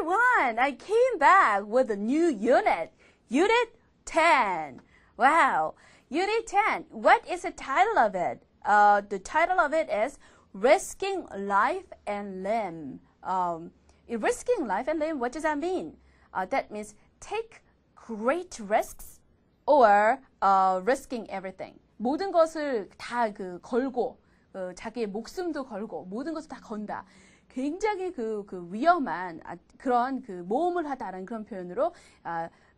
everyone! I came back with a new unit. Unit 10. Wow. Unit 10. What is the title of it? The title of it is Risking Life and Limb. Risking life and limb, what does that mean? That means take great risks or risking everything. 모든 것을 다 걸고 자기의 목숨도 걸고 모든 것을 다 건다. 굉장히 위험한 그런 모험을 하다라는 그런 표현으로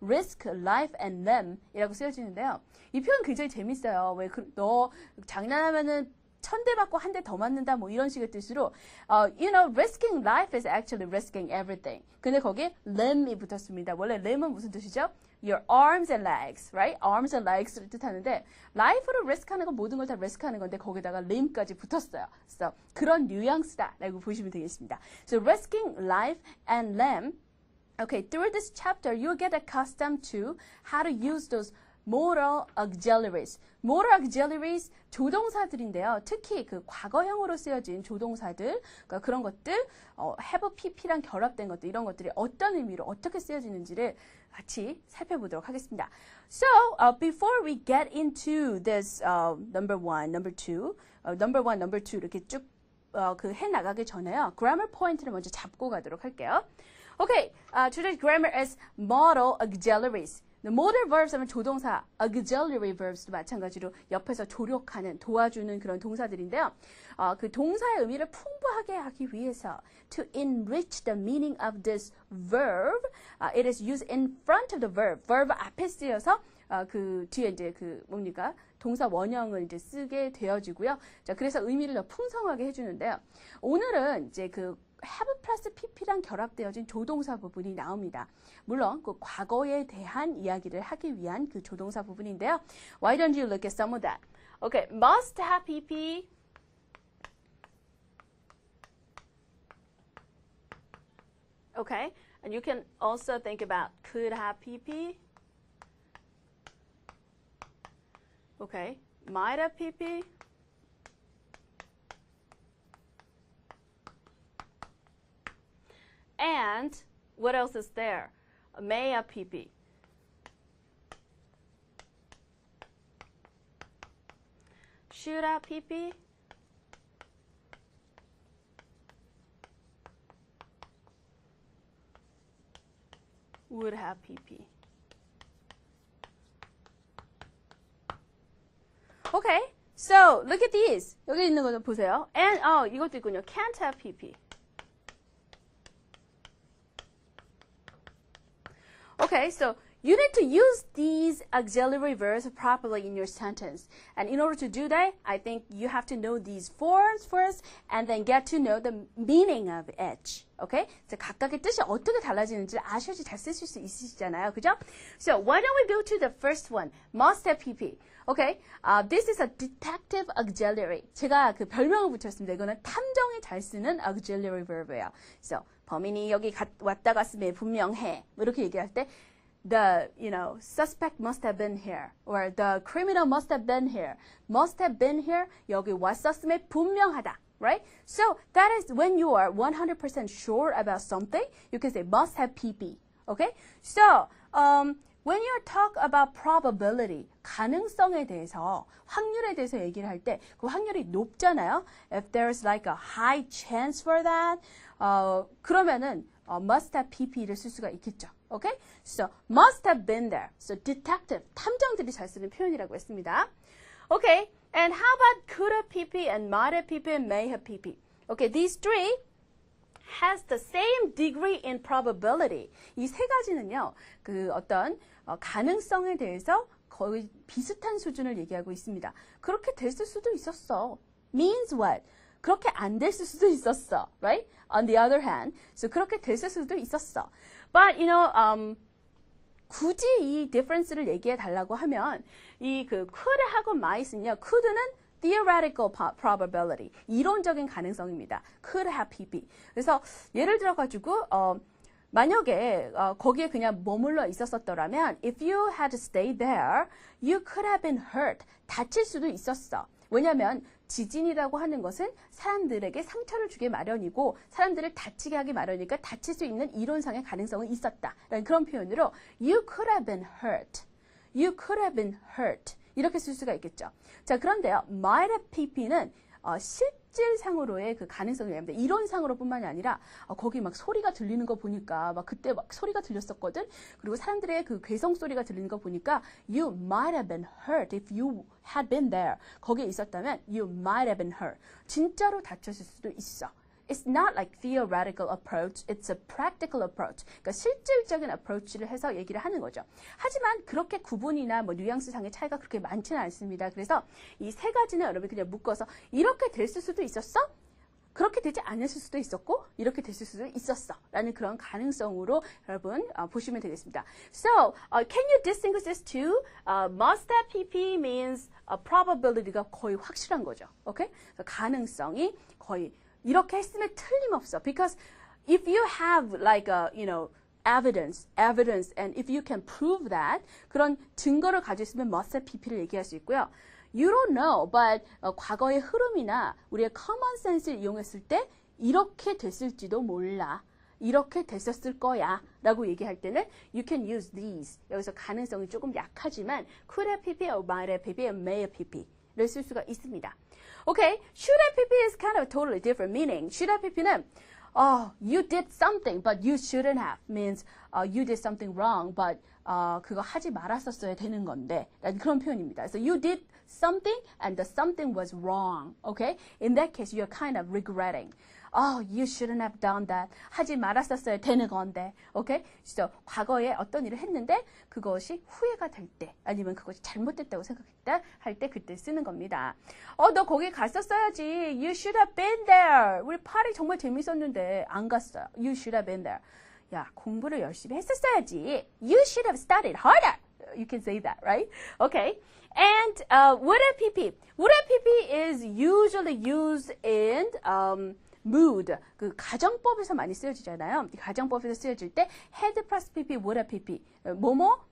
risk life and limb이라고 쓰여지는데요. 이 표현 굉장히 재밌어요. 왜 너 장난하면은 1000대 맞고 한 대 더 맞는다 뭐 이런 식의 뜻으로 risking life is actually risking everything. 근데 거기에 limb이 붙었습니다. 원래 limb은 무슨 뜻이죠? Your arms and legs, right? Arms and legs를 뜻하는데 life를 risk하는 건 모든 걸 다 risk하는 건데 거기다가 limb까지 붙었어요. 그래서 그런 뉘앙스다라고 보시면 되겠습니다. So risking life and limb. Okay, through this chapter, you'll get accustomed to how to use those motor auxiliaries. motor auxiliaries 조동사들인데요. 특히 과거형으로 쓰여진 조동사들, 그러니까 그런 것들, have pp랑 결합된 것들, 이런 것들이 어떤 의미로 어떻게 쓰여지는지를 같이 살펴보도록 하겠습니다. So, before we get into this number one, number two, 이렇게 쭉 해나가기 전에요. grammar point를 먼저 잡고 가도록 할게요. Okay, today's grammar is modal auxiliaries. modal verbs 하면 조동사, auxiliary verbs도 마찬가지로 옆에서 조력하는, 도와주는 그런 동사들인데요. 그 동사의 의미를 풍부하게 하기 위해서 to enrich the meaning of this verb, it is used in front of the verb. verb 앞에 쓰여서 그 뒤에 이제 뭡니까? 동사 원형을 이제 쓰게 되어지고요. 자, 그래서 의미를 더 풍성하게 해주는데요. 오늘은 이제 have 플러스 pp랑 결합되어진 조동사 부분이 나옵니다. 물론 그 과거에 대한 이야기를 하기 위한 그 조동사 부분인데요. Why don't you look at some of that? Okay, must have pp. Okay, and you can also think about could have pp. Okay, might have pp. And what else is there? May have pp. Should have pp. Would have pp. Okay, so look at these. 여기 있는 거 좀 보세요. And 이것도 있군요. Can't have pp. Okay, so you need to use these auxiliary verbs properly in your sentence. And in order to do that, I think you have to know these forms first and then get to know the meaning of each. Okay? So 각각의 뜻이 어떻게 달라지는지 아셔야지 잘 쓰실 수 있으시잖아요. 그죠? So why don't we go to the first one? Must have pp. Okay? This is a detective auxiliary. 제가 별명을 붙였습니다. 이거는 탐정이 잘 쓰는 auxiliary verb예요. So 범인이 여기 왔다 갔음에 분명해. 이렇게 얘기할 때 the suspect must have been here or the criminal must have been here. must have been here. 여기 왔었음에 분명하다. Right? So that is when you are 100% sure about something, you can say must have pp. Okay? So when you talk about probability, 가능성에 대해서, 확률에 대해서 얘기를 할 때 그 확률이 높잖아요. If there's like a high chance for that, 그러면은 must have pp를 쓸 수가 있겠죠. Okay? So must have been there. So detective, 탐정들이 잘 쓰는 표현이라고 했습니다. Okay, and how about could have pp and might have pp and may have pp? Okay, these three has the same degree in probability. 이 세 가지는요, 어떤 가능성에 대해서 거의 비슷한 수준을 얘기하고 있습니다. 그렇게 됐을 수도 있었어. Means what? 그렇게 안 됐을 수도 있었어. Right? On the other hand, so 그렇게 됐을 수도 있었어. But, 굳이 이 difference를 얘기해 달라고 하면 이 could하고 might은요, could는 theoretical probability, 이론적인 가능성입니다. could have pp. 그래서 예를 들어 가지고 만약에 거기에 그냥 머물러 있었더라면 if you had stayed there, you could have been hurt. 다칠 수도 있었어. 왜냐하면 지진이라고 하는 것은 사람들에게 상처를 주게 마련이고 사람들을 다치게 하기 마련이니까 다칠 수 있는 이론상의 가능성은 있었다. 라는 그런 표현으로 You could have been hurt. You could have been hurt. 이렇게 쓸 수가 있겠죠. 자, 그런데요. might have pp는 실질상으로의 그 가능성이 얘기합니다. 이론상으로 뿐만이 아니라 거기 막 소리가 들리는 거 보니까 막 그때 막 소리가 들렸었거든. 그리고 사람들의 그 괴성 소리가 들리는 거 보니까 You might have been hurt if you had been there. 거기에 있었다면 You might have been hurt. 진짜로 다쳤을 수도 있어. It's not like theoretical approach, it's a practical approach. 그러니까 실질적인 approach를 해서 얘기를 하는 거죠. 하지만 그렇게 구분이나 뭐 뉘앙스상의 차이가 그렇게 많지는 않습니다. 그래서 이 세 가지는 여러분이 그냥 묶어서 이렇게 됐을 수도 있었어? 그렇게 되지 않았을 수도 있었고 이렇게 됐을 수도 있었어 라는 그런 가능성으로 여러분 보시면 되겠습니다. So, can you distinguish this two? Must have PP means probability가 거의 확실한 거죠. Okay? 가능성이 거의 이렇게 했으면 틀림없어. Because if you have like a, evidence, and if you can prove that, 그런 증거를 가지고 있으면 must have pp를 얘기할 수 있고요. You don't know, but 과거의 흐름이나 우리의 common sense를 이용했을 때 이렇게 됐을지도 몰라. 이렇게 됐었을 거야 라고 얘기할 때는 you can use these. 여기서 가능성이 조금 약하지만 could have pp, or might have pp, or may have pp를 쓸 수가 있습니다. Okay, should have pp is kind of a totally different meaning. Should have pp는 you did something but you shouldn't have means you did something wrong but 그거 하지 말았었어야 되는 건데 라는 그런 표현입니다. So you did something and the something was wrong. Okay, in that case you're kind of regretting. You shouldn't have done that. 하지 말았었어야 되는 건데. Okay? So, 과거에 어떤 일을 했는데 그것이 후회가 될 때 아니면 그것이 잘못됐다고 생각했다 할 때 그때 쓰는 겁니다. 너 거기 갔었어야지. You should have been there. 우리 파리 정말 재밌었는데 안 갔어요. You should have been there. 야, 공부를 열심히 했었어야지. You should have studied harder. You can say that, right? Okay. And would have pp. Would have pp is usually used in mood, 그 가정법에서 많이 쓰여지잖아요. 가정법에서 쓰여질 때 had plus pp, would have pp, 뭐뭐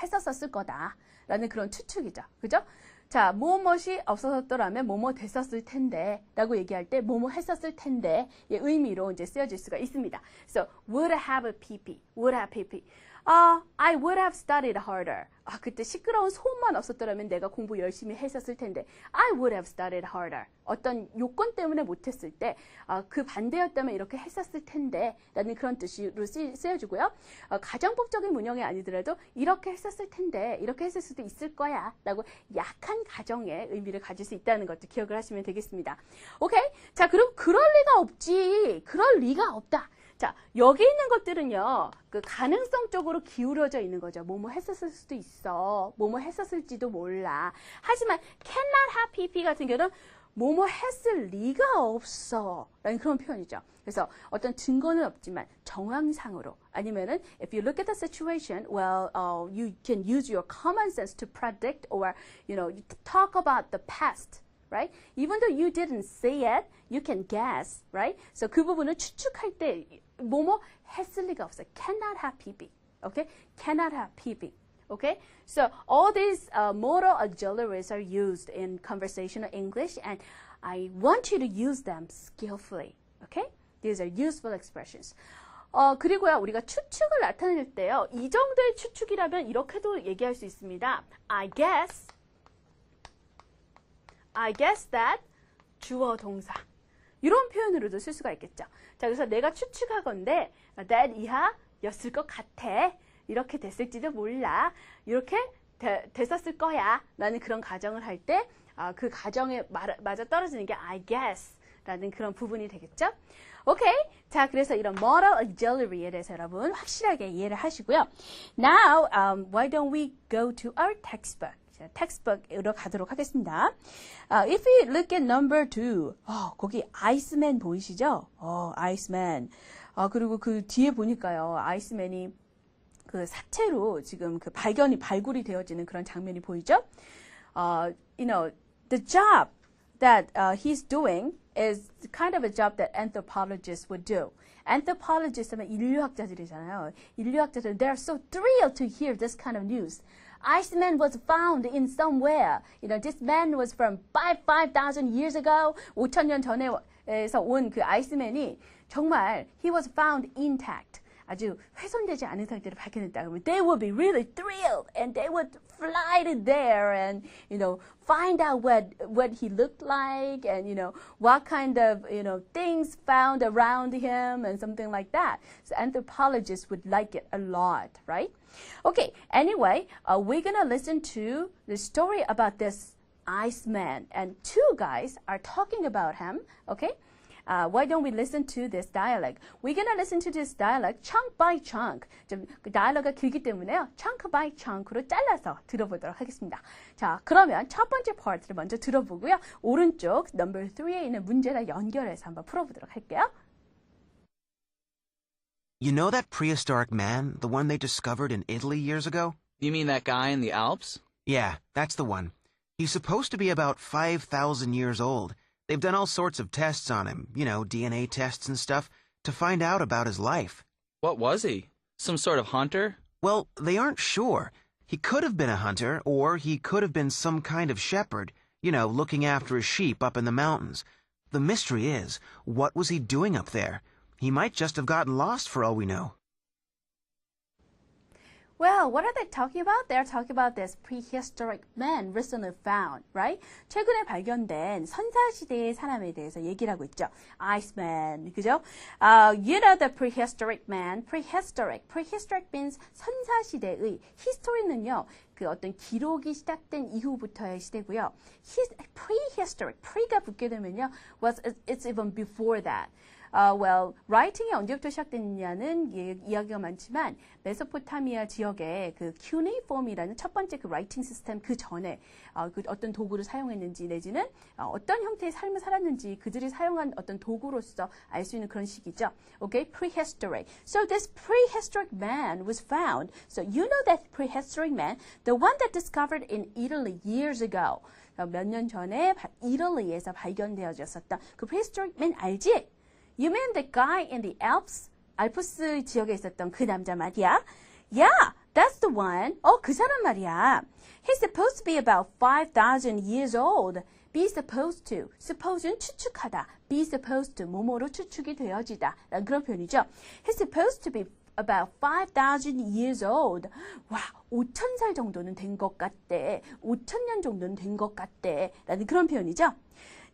했었을 거다 라는 그런 추측이죠. 그죠? 자, 무엇이 없었더라면 뭐뭐 됐었을 텐데 라고 얘기할 때 뭐뭐 했었을 텐데 의 의미로 이제 쓰여질 수가 있습니다. So, would have pp, would have pp. I would have studied harder. 그때 시끄러운 소음만 없었더라면 내가 공부 열심히 했었을 텐데. I would have studied harder. 어떤 요건 때문에 못했을 때, 그 반대였다면 이렇게 했었을 텐데, 라는 그런 뜻으로 쓰여주고요. 가정법적인 문형이 아니더라도 이렇게 했었을 텐데, 이렇게 했을 수도 있을 거야. 라고 약한 가정의 의미를 가질 수 있다는 것도 기억을 하시면 되겠습니다. 오케이? 자, 그럼 그럴 리가 없지. 그럴 리가 없다. 자, 여기 있는 것들은요, 그 가능성 쪽으로 기울어져 있는 거죠. 뭐뭐 했었을 수도 있어. 뭐뭐 했었을지도 몰라. 하지만 cannot have pp 같은 경우는 뭐뭐 했을 리가 없어. 라는 그런 표현이죠. 그래서 어떤 증거는 없지만 정황상으로 아니면은 if you look at the situation, well, you can use your common sense to predict or, talk about the past. Right? Even though you didn't see it, you can guess, right? So 그 부분을 추측할 때 뭐뭐 했을 리가 없어요. Cannot have pp. Okay? Cannot have pp. Okay? So all these modal auxiliaries are used in conversational English, and I want you to use them skillfully. Okay? These are useful expressions. 그리고요, 우리가 추측을 나타낼 때요, 이 정도의 추측이라면 이렇게도 얘기할 수 있습니다. I guess that 주어 동사 이런 표현으로도 쓸 수가 있겠죠. 자, 그래서 내가 추측하건대 that 이하였을 것 같아. 이렇게 됐을지도 몰라. 이렇게 됐었을 거야. 라는 그런 가정을 할 때 그 가정에 맞아 떨어지는 게 I guess 라는 그런 부분이 되겠죠. 오케이. 자, 그래서 이런 modal auxiliary에 대해서 여러분 확실하게 이해를 하시고요. Now, why don't we go to our textbook? 텍스트북으로 가도록 하겠습니다. If we look at number 2, 거기 아이스맨 보이시죠? 아이스맨. 그리고 그 뒤에 보니까요, 아이스맨이 그 사체로 지금 그 발굴이 되어지는 그런 장면이 보이죠? The job that he's doing is kind of a job that anthropologists would do. Anthropologists 하면 인류학자들이잖아요. 인류학자들은 they are so thrilled to hear this kind of news. Iceman was found in somewhere. This man was from 5,000 years ago. 5,000년 전에서 온 그 아이스맨이 정말 he was found intact. 아주 훼손되지 않은 상태로 발견했다. 그러면 they would be really thrilled and they would fly there and find out what he looked like and what kind of things found around him and something like that. So anthropologists would like it a lot, right? Okay, anyway, we're gonna listen to the story about this Iceman and two guys are talking about him, okay? Why don't we listen to this dialogue? We're gonna listen to this dialogue chunk by chunk. 좀 그 dialogue가 길기 때문에요. chunk by chunk으로 잘라서 들어보도록 하겠습니다. 자, 그러면 첫 번째 part를 먼저 들어보고요. 오른쪽 number 3에 있는 문제랑 연결해서 한번 풀어보도록 할게요. You know that prehistoric man, the one they discovered in Italy years ago? You mean that guy in the Alps? Yeah, that's the one. He's supposed to be about 5,000 years old. They've done all sorts of tests on him, DNA tests and stuff, to find out about his life. What was he? Some sort of hunter? Well, they aren't sure. He could have been a hunter, or he could have been some kind of shepherd, looking after his sheep up in the mountains. The mystery is, what was he doing up there? He might just have gotten lost for all we know. Well, what are they talking about? They're talking about this prehistoric man recently found, right? 최근에 발견된 선사시대의 사람에 대해서 얘기를 하고 있죠. Iceman, 그죠? You know the prehistoric man. Prehistoric means 선사시대의. History는요, 그 어떤 기록이 시작된 이후부터의 시대고요. Prehistoric, pre가 붙게 되면요, it's even before that. Well, writing이 언제부터 시작됐느냐는 이야기가 많지만 메소포타미아 지역의 그 큐네이폼이라는 첫 번째 그 라이팅 시스템 그 전에 그 어떤 도구를 사용했는지 내지는 어떤 형태의 삶을 살았는지 그들이 사용한 어떤 도구로서 알 수 있는 그런 시기죠. Okay, prehistoric. So this prehistoric man was found. So you know that prehistoric man, the one that discovered in Italy years ago. 몇 년 전에 이탈리아에서 발견되어졌었던 그 prehistoric man 알지? You mean the guy in the Alps? 알프스 지역에 있었던 그 남자 말이야? Yeah, that's the one. 그 사람 말이야. He's supposed to be about 5,000 years old. Be supposed to. suppose는 추측하다. Be supposed to. 뭐뭐로 추측이 되어지다. 라는 그런 표현이죠. He's supposed to be about 5,000 years old. 와, 5,000살 정도는 된 것 같대. 5,000년 정도는 된 것 같대. 라는 그런 표현이죠.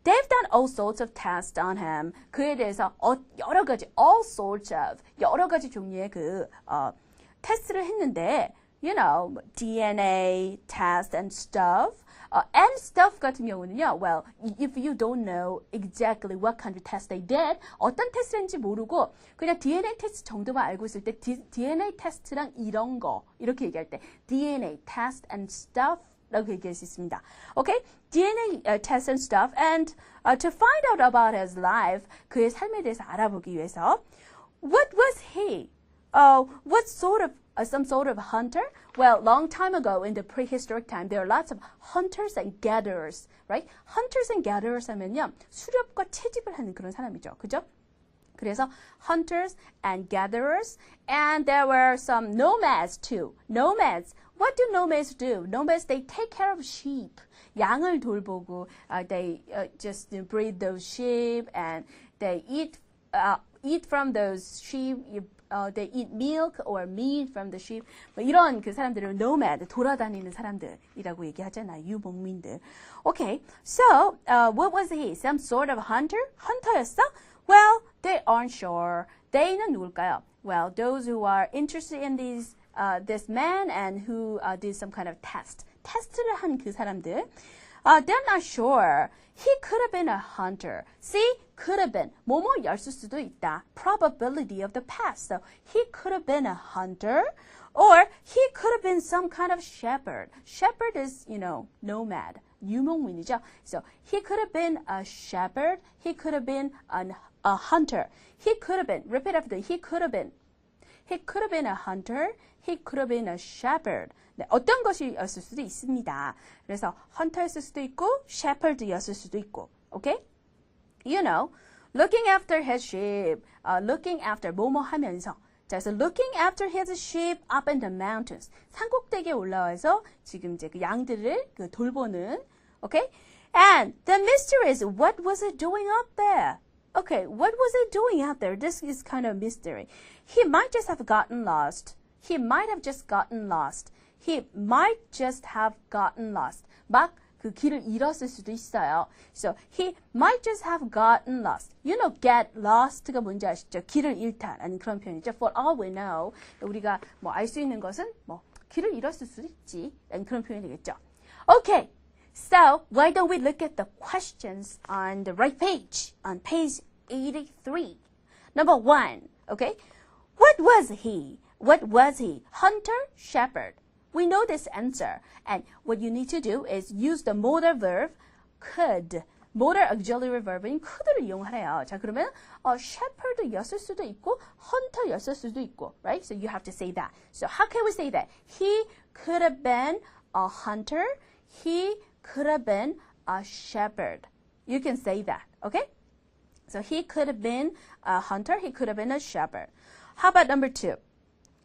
They've done all sorts of tests on him. 그에 대해서 여러 가지, all sorts of, 여러 가지 종류의 그 테스트를 했는데, DNA test and stuff. And stuff 같은 경우는요, well, if you don't know exactly what kind of test they did, 어떤 테스트인지 모르고 그냥 DNA 테스트 정도만 알고 있을 때 DNA 테스트랑 이런 거, 이렇게 얘기할 때 DNA test and stuff 라고 얘기할 수 있습니다. Okay? DNA test and stuff and to find out about his life, 그의 삶에 대해서 알아보기 위해서 what was he? What sort of some sort of hunter? Well, long time ago in the prehistoric time, there are lots of hunters and gatherers, right? Hunters and gatherers 하면요, 수렵과 채집을 하는 그런 사람이죠. 그죠? 그래서 hunters and gatherers, and there were some nomads too. Nomads. What do nomads do? Nomads, they take care of sheep. 양을 돌보고, they just breed those sheep, and they eat from those sheep. They eat milk or meat from the sheep. 뭐 이런 그 사람들을 nomad, 돌아다니는 사람들이라고 얘기하잖아요. 유목민들. Okay, so what was he? Some sort of hunter? 헌터였어? Well, they aren't sure. They는 누굴까요? Well, those who are interested in this man and who did some kind of test. 테스트를 한 그 사람들. They're not sure. He could have been a hunter. See, could have been. 뭐뭐였을 수도 있다. Probability of the past. So he could have been a hunter, or he could have been some kind of shepherd. Shepherd is, nomad. 유목민이죠. So he could have been a shepherd. He could have been a hunter. He could have been. Repeat after. He could have been. He could have been a hunter. He could have been a shepherd. 네, 어떤 것이었을 수도 있습니다. 그래서 헌터였을 수도 있고 shepherd였을 수도 있고. Okay? Looking after his sheep. Looking after 뭐뭐 하면서 자, 그래서 looking after his sheep up in the mountains. 산꼭대기에 올라와서 지금 이제 그 양들을 그 돌보는. Okay? And the mystery is, what was it doing up there? Okay, what was it doing out there? This is kind of a mystery. He might just have gotten lost. He might have just gotten lost. He might just have gotten lost. 막 그 길을 잃었을 수도 있어요. So he might just have gotten lost. You know, get lost가 뭔지 아시죠? 길을 잃다라는 그런 표현이죠. For all we know, 우리가 뭐 알 수 있는 것은 뭐 길을 잃었을 수도 있지라는 그런 표현이겠죠. Okay, so why don't we look at the questions on the right page, on page 83. Number 1, okay? What was he? What was he? Hunter, shepherd. We know this answer. And what you need to do is use the modal verb could. modal auxiliary verb인 could를 이용하래요. 자, 그러면 shepherd였을 수도 있고 hunter였을 수도 있고, right? So you have to say that. So how can we say that? He could have been a hunter. He could have been a shepherd. You can say that, okay? So he could have been a hunter. He could have been a shepherd. How about number 2?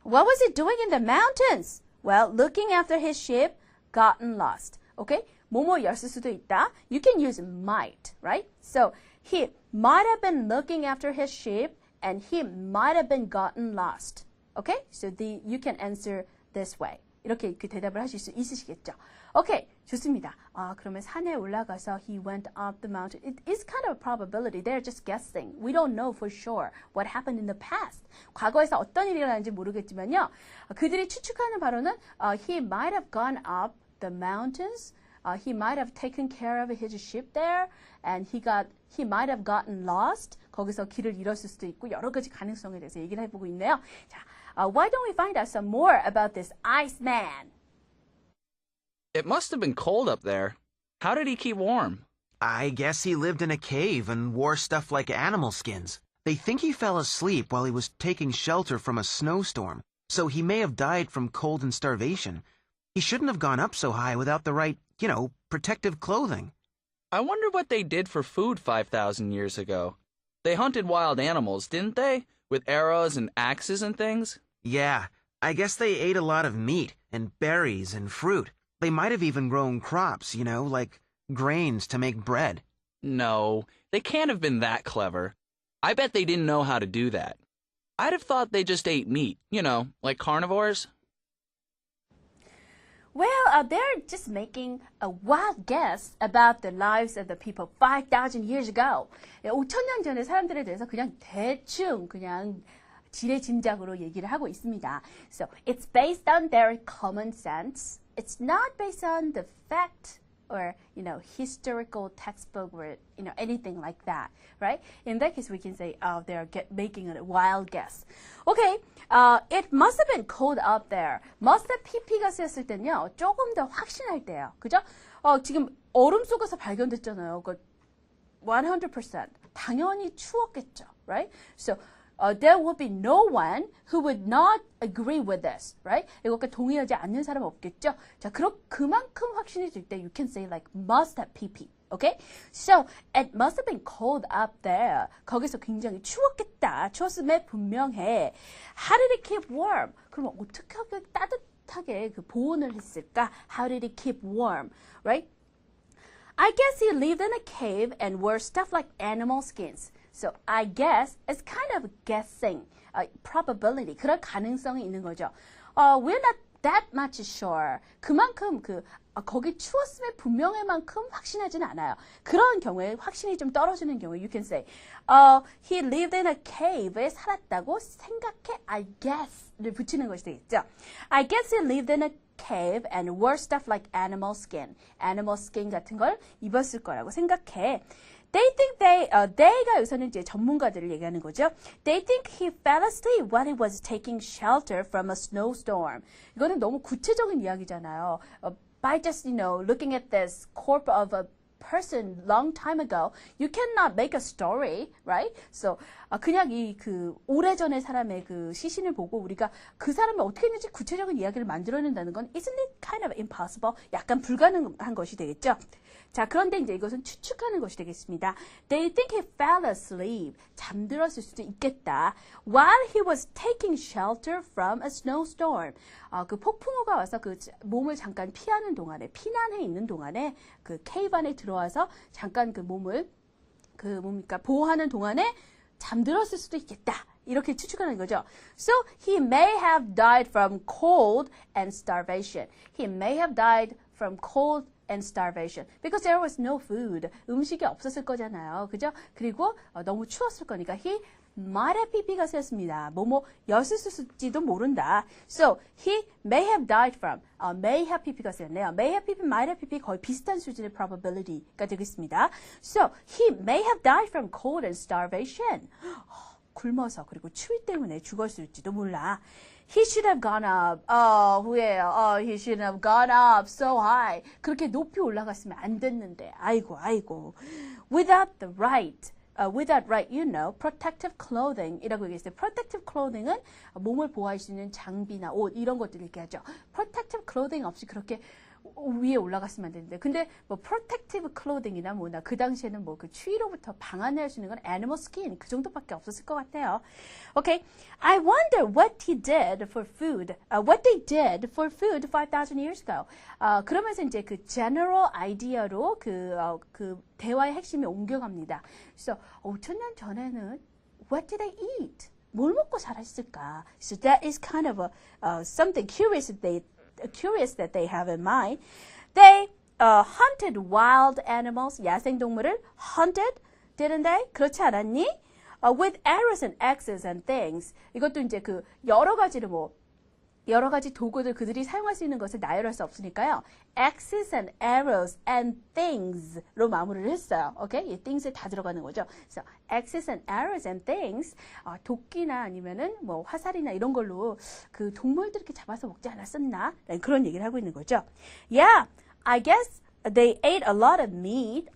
What was he doing in the mountains? Well, looking after his sheep, gotten lost. Okay? 뭐뭐였을 수도 있다. You can use might, right? So he might have been looking after his sheep and he might have been gotten lost. Okay? So you can answer this way. 이렇게 그 대답을 하실 수 있으시겠죠? Okay, 좋습니다. 그러면 산에 올라가서 he went up the mountain. It is kind of a probability. They're just guessing. We don't know for sure what happened in the past. 과거에서 어떤 일이 일어났는지 모르겠지만요. 그들이 추측하는 바로는 he might have gone up the mountains. He might have taken care of his sheep there. And he might have gotten lost. 거기서 길을 잃었을 수도 있고 여러 가지 가능성에 대해서 얘기를 해보고 있네요. 자, why don't we find out some more about this Iceman? It must have been cold up there. How did he keep warm? I guess he lived in a cave and wore stuff like animal skins. They think he fell asleep while he was taking shelter from a snowstorm, so he may have died from cold and starvation. He shouldn't have gone up so high without the right, protective clothing. I wonder what they did for food 5,000 years ago. They hunted wild animals, didn't they? With arrows and axes and things? Yeah, I guess they ate a lot of meat and berries and fruit. They might have even grown crops, like grains to make bread. No, they can't have been that clever. I bet they didn't know how to do that. I'd have thought they just ate meat, like carnivores. Well, they're just making a wild guess about the lives of the people 5,000 years ago. 5,000년 전의 사람들에 대해서 그냥 대충 지레짐작으로 얘기를 하고 있습니다. So it's based on their common sense. It's not based on the fact or, historical textbook or, anything like that, right? In that case, we can say, they're making a wild guess. Okay, it must have been cold up there. must have pp가 쓰였을 때는요, 조금 더 확신할 때예요. 그죠? 지금 얼음 속에서 발견됐잖아요. 100%. 당연히 추웠겠죠, right? So, there would be no one who would not agree with this, right? 이것과 동의하지 않는 사람 없겠죠? 자, 그만큼 확신이 들 때 you can say like must have pp, okay? So, it must have been cold up there. 거기서 굉장히 추웠겠다. 추웠음에 분명해. How did it keep warm? 그럼 어떻게 하게 따뜻하게 그 보온을 했을까? How did it keep warm, right? I guess he lived in a cave and wore stuff like animal skins. So I guess it's kind of guessing, probability. 그럴 가능성이 있는 거죠. We're not that much sure. 그만큼 거기 추웠음에 분명할 만큼 확신하지는 않아요. 그런 경우에 확신이 좀 떨어지는 경우에 you can say, he lived in a cave에 살았다고 생각해. I guess를 붙이는 것이 되겠죠. I guess he lived in a cave and wore stuff like animal skin. animal skin 같은 걸 입었을 거라고 생각해. They think they가 여기서는 이제 전문가들을 얘기하는 거죠. They think he fell asleep while he was taking shelter from a snowstorm. 이거는 너무 구체적인 이야기잖아요. By just, looking at this corpse of a person long time ago, you cannot make a story, right? So 그냥 이 그 오래전의 사람의 그 시신을 보고 우리가 그 사람이 어떻게 했는지 구체적인 이야기를 만들어낸다는 건 isn't it kind of impossible? 약간 불가능한 것이 되겠죠. 자, 그런데 이제 이것은 추측하는 것이 되겠습니다. They think he fell asleep. 잠들었을 수도 있겠다. While he was taking shelter from a snowstorm. 그 폭풍우가 와서 그 몸을 잠깐 피하는 동안에, 피난해 있는 동안에 그 케이브 안에 들어와서 잠깐 그 몸을 뭡니까 보호하는 동안에 잠들었을 수도 있겠다. 이렇게 추측하는 거죠. So he may have died from cold and starvation. He may have died from cold and starvation. Because there was no food. 음식이 없었을 거잖아요. 그죠? 그리고 너무 추웠을 거니까 he might have pp가 쓰였습니다. 였을지도 모른다. So he may have died from may have pp가 쓰였네요. May have pp, might have pp 거의 비슷한 수준의 probability가 되겠습니다. So he may have died from cold and starvation. 굶어서 그리고 추위 때문에 죽었을지도 몰라. He should have gone up. 후회해요. He should have gone up so high. 그렇게 높이 올라갔으면 안 됐는데. 아이고. Without right, you know, protective clothing 이라고 얘기했어요. Protective clothing은 몸을 보호할 수 있는 장비나 옷 이런 것들 얘기하죠. Protective clothing 없이 그렇게 위에 올라갔으면 안 되는데. 근데 뭐 protective clothing이나 뭐나 그 당시에는 뭐 그 추위로부터 방안할 수 있는 건 animal skin 그 정도밖에 없었을 것 같아요. Okay, I wonder what he did for food. What they did for food 5,000 years ago. 그러면서 이제 그 general idea로 그 대화의 핵심이 옮겨갑니다. 그래서 5,000년 전에는 what did they eat? 뭘 먹고 살았을까? So that is kind of something curious that they have in mind. They hunted wild animals, 야생동물을 hunted, didn't they? 그렇지 않았니? With arrows and axes and things. 이것도 이제 그 여러 가지 도구들 그들이 사용할 수 있는 것을 나열할 수 없으니까요. Axes and arrows and things로 마무리를 했어요. 오케이? 이 things에 다 들어가는 거죠. 그래서 axes and arrows and things. 도끼나 아니면은 뭐 화살이나 이런 걸로 그 동물들 이렇게 잡아서 먹지 않았었나? 그런 얘기를 하고 있는 거죠. Yeah, I guess they ate a lot of meat.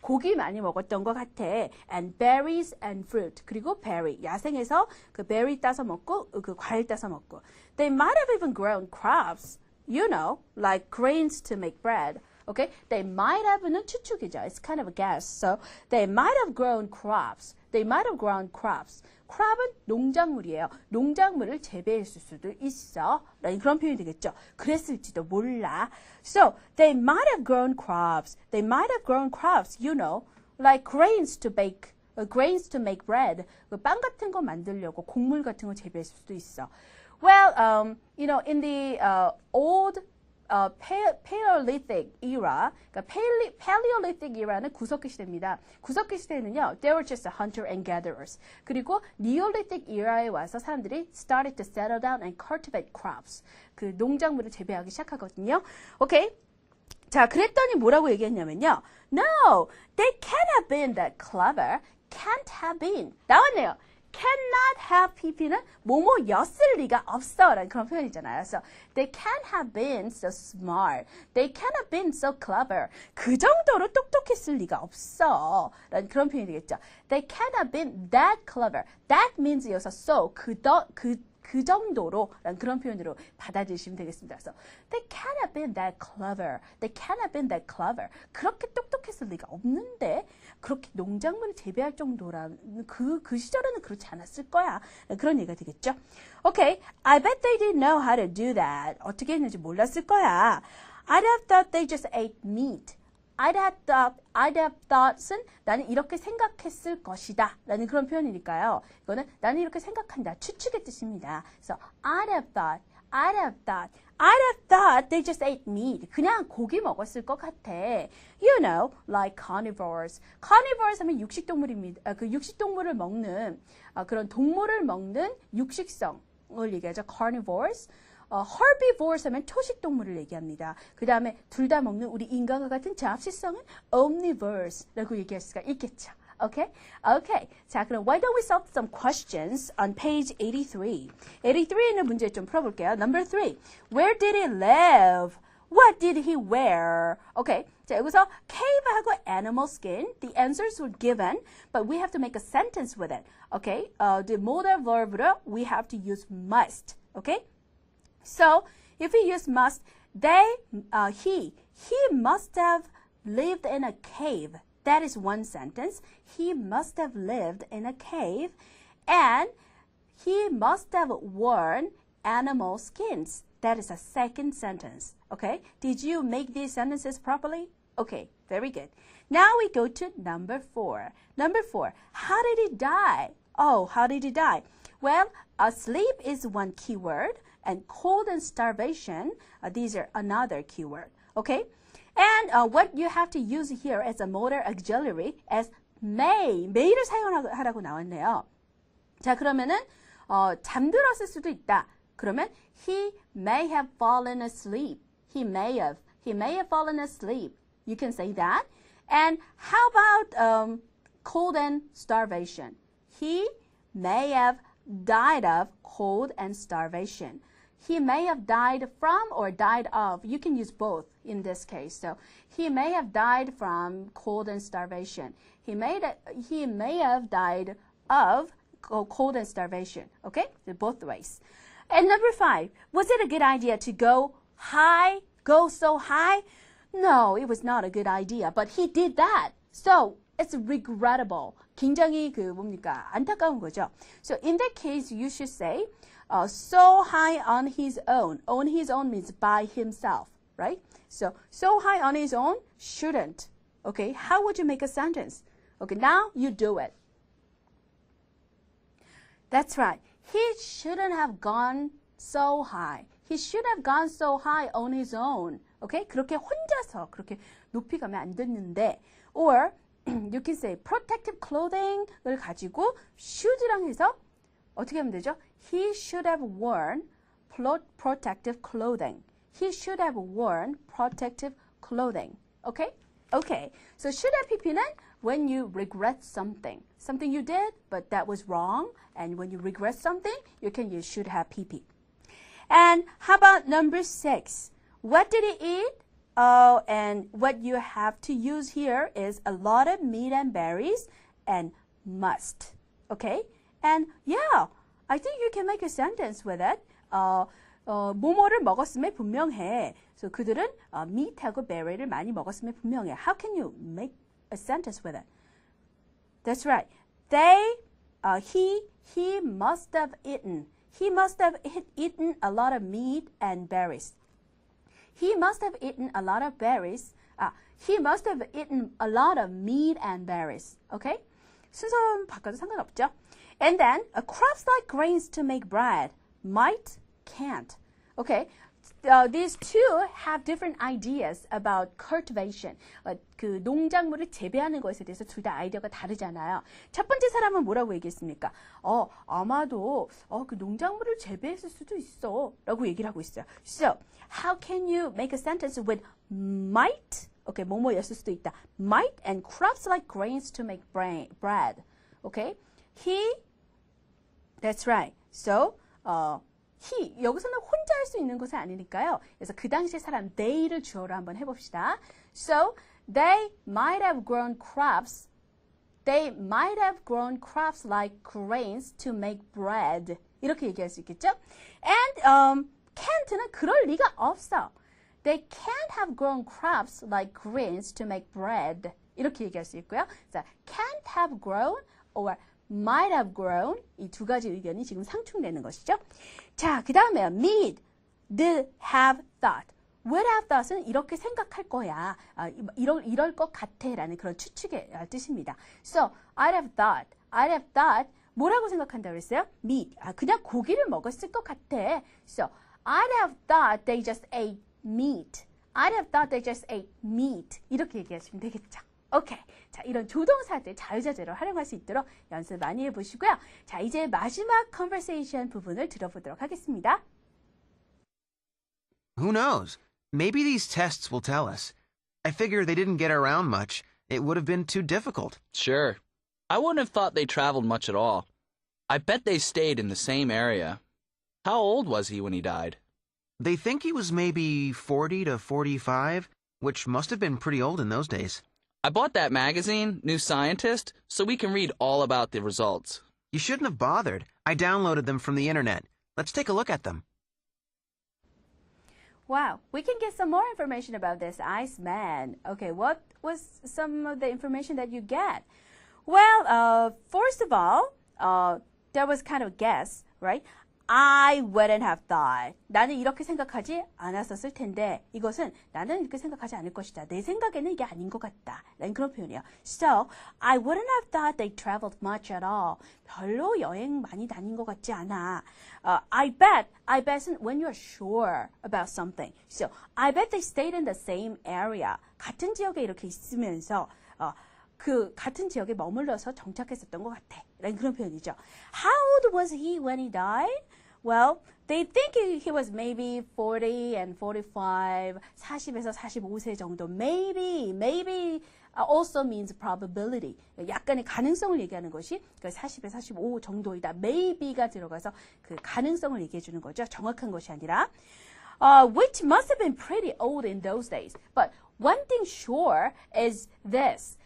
고기 많이 먹었던 것 같아. And berries and fruit. 그리고 berry. 야생에서 그 berry 따서 먹고 그 과일 따서 먹고. They might have even grown crops. You know, like grains to make bread. Okay? They might have는 추측이죠. It's kind of a guess. So they might have grown crops. They might have grown crops. crop은 농작물이에요. 농작물을 재배했을 수도 있어. 라는 그런 표현이 되겠죠. 그랬을지도 몰라. So, they might have grown crops. They might have grown crops, you know, like grains to make bread. 빵 같은 거 만들려고 곡물 같은 거 재배했을 수도 있어. Well, you know, in the old Paleolithic era, 그러니까 Paleolithic era는 구석기 시대입니다. 구석기 시대는요, they were just hunter and gatherers. 그리고 Neolithic era에 와서 사람들이 started to settle down and cultivate crops. 그 농작물을 재배하기 시작하거든요. 오케이. 자, 그랬더니 뭐라고 얘기했냐면요. No, they can't have been that clever. Can't have been. 나왔네요. cannot have pp는 뭐뭐였을 리가 없어 라는 그런 표현이잖아요. So, they can't have been so smart. They can't have been so clever. 그 정도로 똑똑했을 리가 없어 라는 그런 표현이 되겠죠. They can't have been that clever. That means 이어서 so, 그 정도로 라는 그런 표현으로 받아들이시면 되겠습니다. 그래서 they can't have been that clever. They can't have been that clever. 그렇게 똑똑했을 리가 없는데 그렇게 농작물을 재배할 정도라는 그 시절에는 그렇지 않았을 거야. 그런 얘기가 되겠죠. Okay, I bet they didn't know how to do that. 어떻게 했는지 몰랐을 거야. I'd have thought they just ate meat. I'd have thought은 나는 이렇게 생각했을 것이다 라는 그런 표현이니까요. 이거는 나는 이렇게 생각한다. 추측의 뜻입니다. 그래서 I'd have thought they just ate meat. 그냥 고기 먹었을 것 같아. You know, like carnivores. Carnivores 하면 육식동물입니다. 그 육식동물을 먹는 그런 동물을 먹는 육식성을 얘기하죠. Carnivores. herbivores 하면 초식동물을 얘기합니다. 그 다음에 둘 다 먹는 우리 인간과 같은 잡식성은 omnivores라고 얘기할 수가 있겠죠. Okay? Okay. 자, 그럼 why don't we solve some questions on page 83. 83에 있는 문제 좀 풀어볼게요. Number 3. Where did it live? What did he wear? Okay, 자, 여기서 cave하고 animal skin, the answers were given, but we have to make a sentence with it. Okay, the modal verb로 we have to use must. Okay, so if we use must, he must have lived in a cave. That is one sentence. He must have lived in a cave, and he must have worn animal skins. That is a second sentence. Okay, did you make these sentences properly? Okay, very good. Now we go to number 4. Number 4, how did he die? Oh, how did he die? Well, sleep is one keyword, and cold and starvation, these are another keyword. Okay, and what you have to use here as a modal auxiliary is may를 사용하라고 나왔네요. 자, 그러면은 잠들었을 수도 있다. 그러면 he may have fallen asleep. He may have fallen asleep. You can say that. And how about cold and starvation? He may have died of cold and starvation. He may have died from or died of. You can use both in this case. So he may have died from cold and starvation. He may have died of cold and starvation. Okay, both ways. And number 5, was it a good idea to go so high? No, it was not a good idea, but he did that. So it's regrettable. 굉장히 안타까운 거죠. So in that case, you should say, so high on his own. On his own means by himself, right? So high on his own shouldn't. Okay, how would you make a sentence? Okay, now you do it. That's right. He shouldn't have gone so high. He should have gone so high on his own. Okay? 그렇게 혼자서 그렇게 높이 가면 안 됐는데. Or you can say protective clothing을 가지고 should랑 해서 어떻게 하면 되죠? He should have worn protective clothing. He should have worn protective clothing. Okay? Okay. So should have PP는 when you regret something you did, but that was wrong. And when you regret something, you can use should have PP. And how about number 6? What did he eat? Oh, and what you have to use here is a lot of meat and berries and must. Okay? And yeah, I think you can make a sentence with it. 뭐뭐를 먹었음에 분명해. So 그들은 meat하고 berry를 많이 먹었음에 분명해. How can you make a sentence with it? That's right. He must have eaten. He must have eaten a lot of meat and berries. He must have eaten a lot of berries. He must have eaten a lot of meat and berries. Okay? 순서 바꿔도 상관없죠. And then, crops like grains to make bread. Might, can't. Okay? These two have different ideas about cultivation. 그 농작물을 재배하는 것에 대해서 둘 다 아이디어가 다르잖아요. 첫 번째 사람은 뭐라고 얘기했습니까? 아마도 그 농작물을 재배했을 수도 있어 라고 얘기를 하고 있어요. So, how can you make a sentence with might? Okay, 뭐뭐였을 수도 있다. Might and crops like grains to make bread. Okay? That's right. So, 여기서는 혼자 할 수 있는 것은 아니니까요. 그래서 그 당시의 사람 they를 주어로 한번 해봅시다. So they might have grown crops. They might have grown crops like grains to make bread. 이렇게 얘기할 수 있겠죠? And can't는 그럴 리가 없어. They can't have grown crops like grains to make bread. 이렇게 얘기할 수 있고요. 자, can't have grown or might have grown 이 두 가지 의견이 지금 상충되는 것이죠. 자, 그 다음에요. Meet, did have thought. would have thought은 이렇게 생각할 거야. 이럴 것 같아 라는 그런 추측의 뜻입니다. So, I'd have thought 뭐라고 생각한다고 그랬어요? meat. 그냥 고기를 먹었을 것 같아. So, I'd have thought they just ate meat. I'd have thought they just ate meat. 이렇게 얘기하시면 되겠죠. 오케이. 자, 이런 조동사들 자유자재로 활용할 수 있도록 연습 많이 해보시고요. 자, 이제 마지막 conversation 부분을 들어보도록 하겠습니다. Who knows? Maybe these tests will tell us. I figure they didn't get around much. It would have been too difficult. Sure. I wouldn't have thought they traveled much at all. I bet they stayed in the same area. How old was he when he died? They think he was maybe 40 to 45, which must have been pretty old in those days. I bought that magazine, New Scientist, so we can read all about the results. You shouldn't have bothered. I downloaded them from the internet. Let's take a look at them. Wow, we can get some more information about this Iceman. Okay, what was some of the information that you get? Well, first of all, there was kind of a guess, right? I wouldn't have thought. 나는 이렇게 생각하지 않았었을 텐데 이것은 나는 이렇게 생각하지 않을 것이다. 내 생각에는 이게 아닌 것 같다. 라는 그런 표현이에요. So, I wouldn't have thought they traveled much at all. 별로 여행 많이 다닌 것 같지 않아. I bet은 when you're sure about something. So, I bet they stayed in the same area. 같은 지역에 이렇게 있으면서 그 같은 지역에 머물러서 정착했었던 것 같아. 라는 그런 표현이죠. How old was he when he died? Well, they think he was maybe 40 and 45, 40에서 45세 정도. Maybe also means probability. 약간의 가능성을 얘기하는 것이 40에서 45 정도이다. Maybe가 들어가서 그 가능성을 얘기해 주는 거죠. 정확한 것이 아니라. Which must have been pretty old in those days. But one thing sure is this.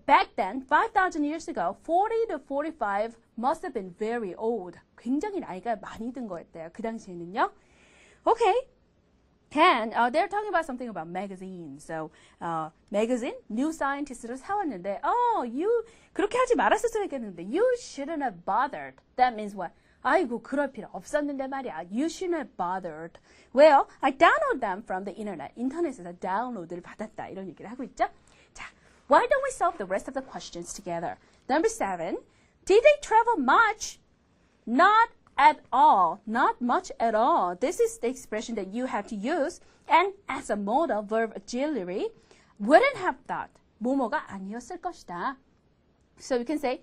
Back then, 5,000 years ago, 40 to 45 must have been very old. 굉장히 나이가 많이 든 거였대요. 그 당시에는요. Okay. And they're talking about something about magazines. So, magazine, New Scientist를 사왔는데, you 그렇게 하지 말았었어야겠는데, you shouldn't have bothered. That means what? 아이고, 그럴 필요 없었는데 말이야. You shouldn't have bothered. Well, I downloaded them from the internet. 인터넷에서 다운로드를 받았다. 이런 얘기를 하고 있죠. 자, why don't we solve the rest of the questions together? Number 7. Did they travel much? Not at all. Not much at all. This is the expression that you have to use. And as a modal verb auxiliary, wouldn't have thought. 뭐뭐가 아니었을 것이다. So you can say,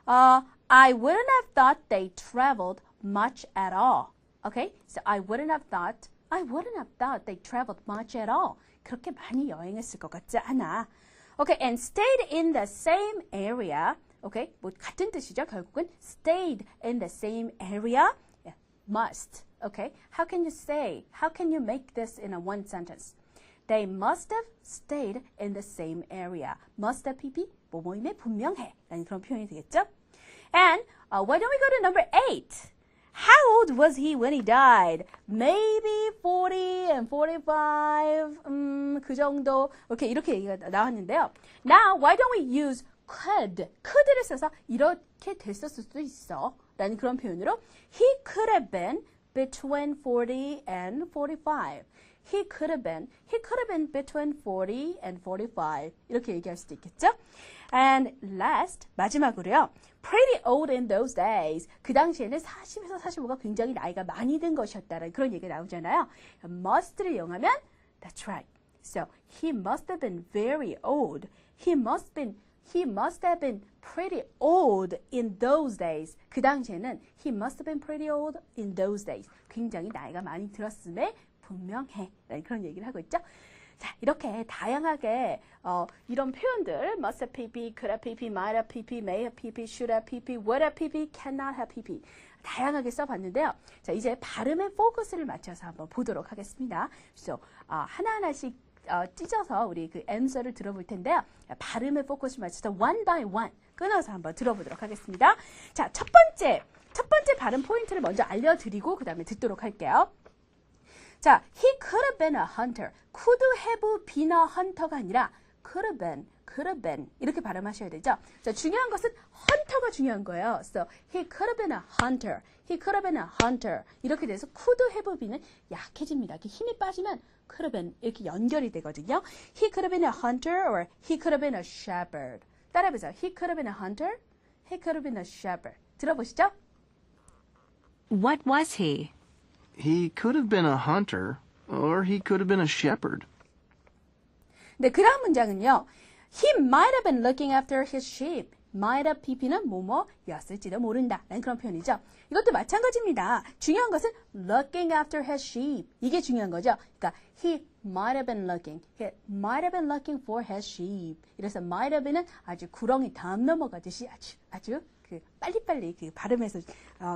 I wouldn't have thought they traveled much at all. Okay? So I wouldn't have thought they traveled much at all. 그렇게 많이 여행했을 것 같지 않아. Okay, and stayed in the same area. Okay, 뭐 같은 뜻이죠. 결국은 stayed in the same area. Yeah, must. Okay, how can you make this in a one sentence? They must have stayed in the same area. Must have PP 뭐뭐임에 분명해 라는 그런 표현이 되겠죠. And why don't we go to number 8? How old was he when he died? Maybe 40 and 45. 그 정도. 이렇게 얘기가 나왔는데요. Now, why don't we use could를 써서 이렇게 됐었을 수도 있어. 라는 그런 표현으로 He could have been between 40 and 45. He could have been between 40 and 45. 이렇게 얘기할 수도 있겠죠? And last, 마지막으로요. Pretty old in those days. 그 당시에는 40에서 45가 굉장히 나이가 많이 든 것이었다는 그런 얘기가 나오잖아요. must를 이용하면 that's right. So, he must have been very old. He must have been pretty old in those days. 그 당시에는 he must have been pretty old in those days. 굉장히 나이가 많이 들었음에 분명해. 그런 얘기를 하고 있죠. 자, 이렇게 다양하게 이런 표현들 must have pp, could have pp, might have pp, may have pp, should have pp, would have pp, cannot have pp 다양하게 써봤는데요. 자, 이제 발음의 포커스를 맞춰서 한번 보도록 하겠습니다. So, 하나하나씩 찢어서 우리 그 answer를 들어볼 텐데요. 발음의 포커스를 맞춰서 one by one 끊어서 한번 들어보도록 하겠습니다. 자, 첫 번째 발음 포인트를 먼저 알려드리고 그 다음에 듣도록 할게요. 자, he could have been a hunter. could have been a hunter가 아니라 could have been 이렇게 발음하셔야 되죠. 자, 중요한 것은 hunter가 중요한 거예요. So, he could have been a hunter. He could have been a hunter. 이렇게 돼서 could have been은 약해집니다. 이렇게 힘이 빠지면 could have been 이렇게 연결이 되거든요. He could have been a hunter or he could have been a shepherd. 따라해보세요. He could have been a hunter. He could have been a shepherd. 들어보시죠. What was he? He could have been a hunter, or he could have been a shepherd. 네, 그 다음 문장은요. He might have been looking after his sheep. might have pp는 뭐뭐였을지도 모른다. 라는 그런 표현이죠. 이것도 마찬가지입니다. 중요한 것은 looking after his sheep. 이게 중요한 거죠. 그러니까 he might have been looking for his sheep. 이래서 might have be는 아주 구렁이 담 넘어가듯이 아주 그 빨리빨리 그 발음해서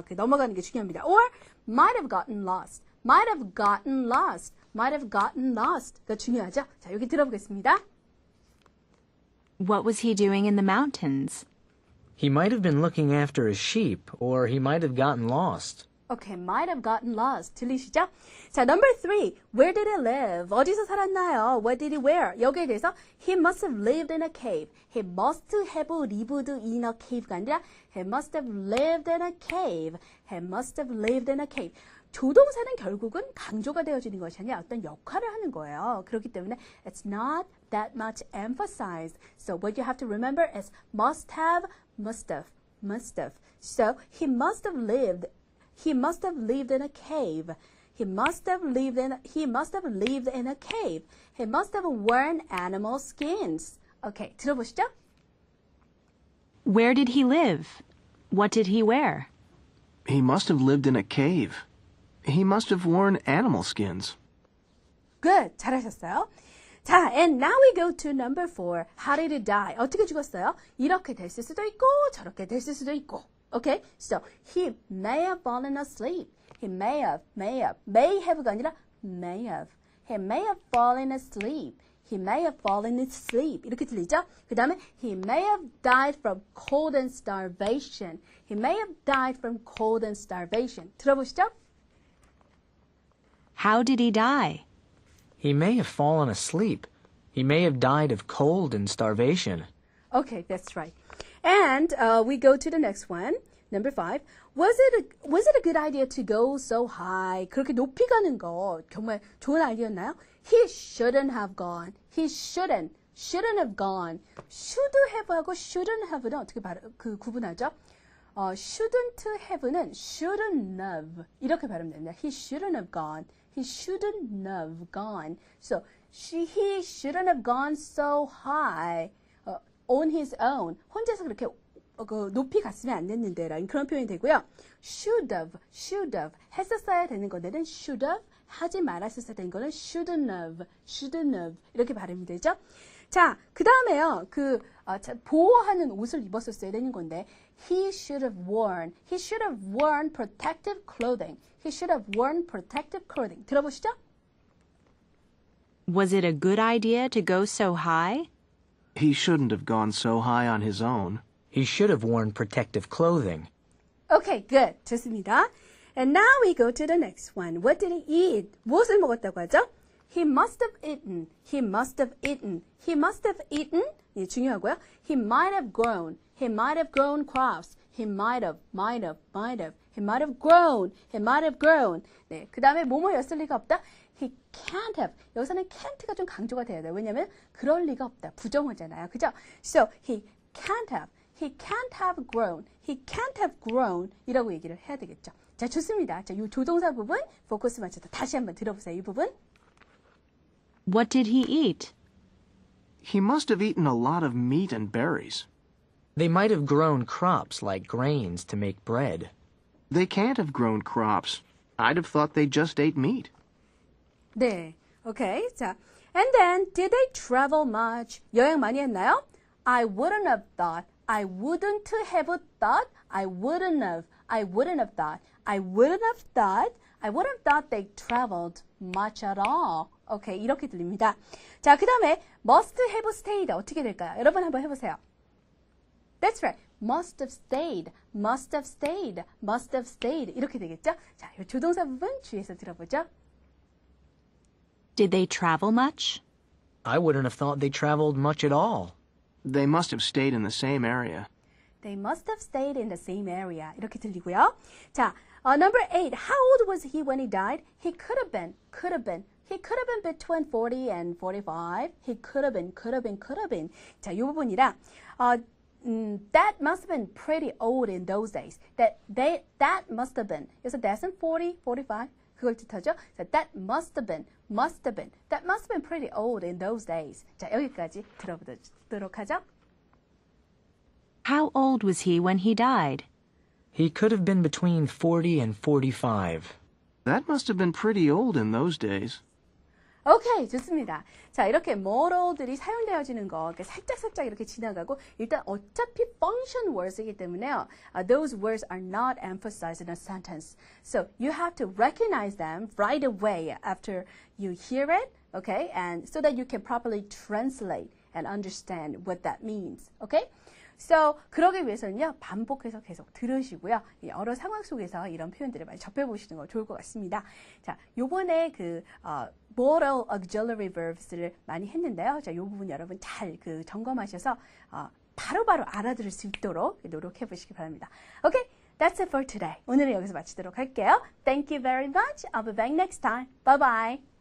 그 넘어가는 게 중요합니다. Or might have gotten lost. might have gotten lost. might have gotten lost.가 중요하죠? 자, 여기 들어보겠습니다. What was he doing in the mountains? He might have been looking after his sheep, or he might have gotten lost. Okay, might have gotten lost. 들리시죠? 자, number 3. Where did he live? 어디서 살았나요? What did he wear? 여기에 대해서 he must have lived in a cave. He must have lived in a cave가 아니라 he must have lived in a cave. He must have lived in a cave. 조동사는 결국은 강조가 되어지는 것이 아니라 어떤 역할을 하는 거예요. 그렇기 때문에 it's not that much emphasized. So what you have to remember is must have, must have, must have. So he must have lived in a cave. He must have lived in a cave. He must have worn animal skins. Okay, 들어보시죠. Where did he live? What did he wear? He must have lived in a cave. He must have worn animal skins. Good. 잘하셨어요. 자, and now we go to number 4. How did he die? 어떻게 죽었어요? 이렇게 됐을 수도 있고 저렇게 됐을 수도 있고. Okay? So, he may have fallen asleep. He may have가 아니라 may have. He may have fallen asleep. He may have fallen asleep. 이렇게 들리죠? 그 다음에 he may have died from cold and starvation. He may have died from cold and starvation. 들어보시죠? How did he die? He may have fallen asleep. He may have died of cold and starvation. Okay, that's right. And we go to the next one. Number 5. Was it a good idea to go so high? 그렇게 높이 가는 거 정말 좋은 아이디어였나요? He shouldn't have gone. He shouldn't have gone. should have하고 shouldn't have는 어떻게 구분하죠? shouldn't have는 shouldn't have 이렇게 발음됩니다. He shouldn't have gone. He shouldn't have gone. So he shouldn't have gone so high on his own. 혼자서 그렇게 높이 갔으면 안 됐는데 라는 그런 표현이 되고요. should have 했었어야 되는 건데는 should have 하지 말았었어야 되는 거는 shouldn't have 이렇게 발음이 되죠. 자, 그 다음에요. 보호하는 옷을 입었었어야 되는 건데 he should have worn protective clothing. He should have worn protective clothing. 들어보시죠. Was it a good idea to go so high? He shouldn't have gone so high on his own. He should have worn protective clothing. Okay, good. 좋습니다. And now we go to the next one. What did he eat? 무엇을 먹었다고 하죠? He must have eaten. 예, 중요하고요. He might have grown crops. He might have grown. 네, 그 다음에 뭐뭐였을 리가 없다. He can't have. 여기서는 can't가 좀 강조가 돼야 돼요. 왜냐면 그럴 리가 없다. 부정어잖아요. 그죠? So he can't have grown 이라고 얘기를 해야 되겠죠. 자, 좋습니다. 자, 이 조동사 부분 포커스 맞춰서 다시 한번 들어보세요. 이 부분. What did he eat? He must have eaten a lot of meat and berries. They might have grown crops like grains to make bread. They can't have grown crops. I'd have thought they just ate meat. 네. Okay. 자, and then did they travel much? 여행 많이 했나요? I wouldn't have thought they traveled much at all. 오케이, 이렇게 들립니다. 자, 그 다음에 must have stayed 어떻게 될까요? 여러분 한번 해보세요. That's right. must have stayed 이렇게 되겠죠? 자, 이 조동사 부분 주의해서 들어보죠. Did they travel much? I wouldn't have thought they traveled much at all. They must have stayed in the same area. They must have stayed in the same area. 이렇게 들리고요. 자, number 8. How old was he when he died? He could have been between 40 and 45. He could have been. 자, 이 부분이라 that must have been pretty old in those days. That must have been. 그래서 that은 40, 45 그걸 뜻하죠. So that must have been. That must have been pretty old in those days. 자, 여기까지 들어보도록 하죠. How old was he when he died? He could have been between 40 and 45. That must have been pretty old in those days. 오케이, 좋습니다. 자, 이렇게 moral들이 사용되어지는 거 그러니까 살짝살짝 이렇게 지나가고 일단 어차피 function words이기 때문에요. Those words are not emphasized in a sentence. So you have to recognize them right away after you hear it, okay? And so that you can properly translate and understand what that means, okay? So, 그러기 위해서는요, 반복해서 계속 들으시고요. 여러 상황 속에서 이런 표현들을 많이 접해보시는 거 좋을 것 같습니다. 자, 요번에 modal auxiliary verbs를 많이 했는데요. 자, 요 부분 여러분 잘 점검하셔서, 바로바로 알아들을 수 있도록 노력해 보시기 바랍니다. Okay, that's it for today. 오늘은 여기서 마치도록 할게요. Thank you very much. I'll be back next time. Bye bye.